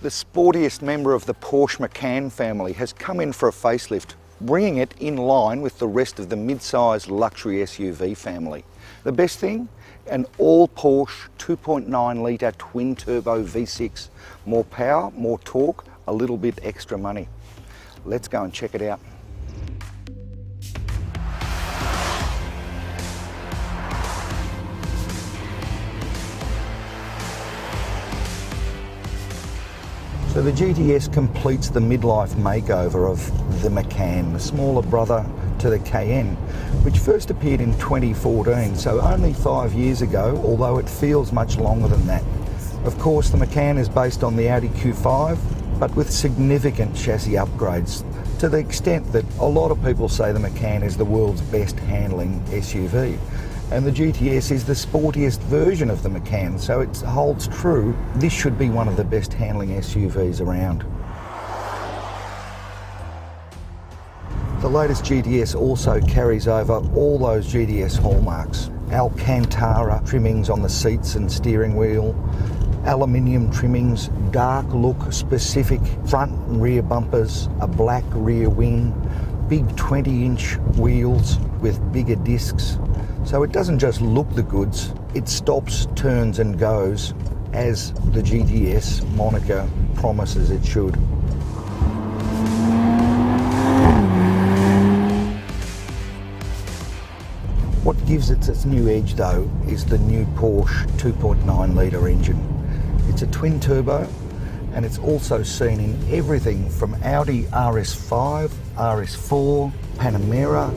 The sportiest member of the Porsche Macan family has come in for a facelift, bringing it in line with the rest of the mid-sized luxury SUV family. The best thing? An all-Porsche 2.9 litre twin-turbo V6. More power, more torque, a little bit extra money. Let's go and check it out. So the GTS completes the midlife makeover of the Macan, the smaller brother to the Cayenne, which first appeared in 2014, so only 5 years ago, although it feels much longer than that. Of course, the Macan is based on the Audi Q5, but with significant chassis upgrades, to the extent that a lot of people say the Macan is the world's best handling SUV. And the GTS is the sportiest version of the Macan, so it holds true. This should be one of the best handling SUVs around. The latest GTS also carries over all those GTS hallmarks. Alcantara trimmings on the seats and steering wheel, aluminium trimmings, dark look specific front and rear bumpers, a black rear wing, big 20-inch wheels with bigger discs. So it doesn't just look the goods, it stops, turns and goes as the GTS moniker promises it should. What gives it its new edge though is the new Porsche 2.9 litre engine. It's a twin turbo and it's also seen in everything from Audi RS5, RS4, Panamera,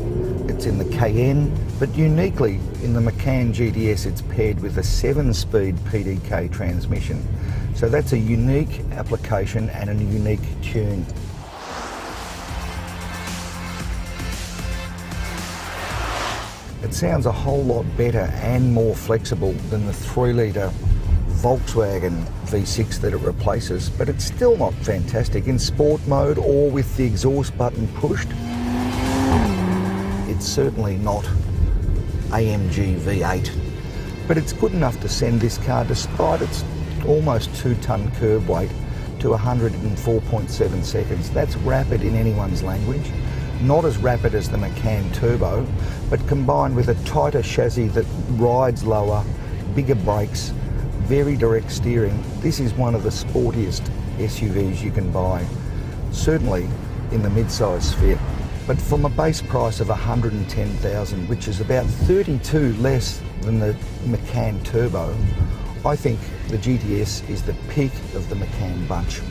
it's in the Cayenne, but uniquely in the Macan GTS it's paired with a 7-speed PDK transmission. So that's a unique application and a unique tune. It sounds a whole lot better and more flexible than the 3-litre Volkswagen V6 that it replaces, but it's still not fantastic in sport mode or with the exhaust button pushed. It's certainly not AMG V8, but it's good enough to send this car, despite its almost 2-tonne curb weight, to 104.7 seconds. That's rapid in anyone's language. Not as rapid as the Macan Turbo, but combined with a tighter chassis that rides lower, bigger brakes, very direct steering, this is one of the sportiest SUVs you can buy, certainly in the mid-size sphere. But from a base price of $110,000, which is about $32,000 less than the Macan Turbo, I think the GTS is the peak of the Macan bunch.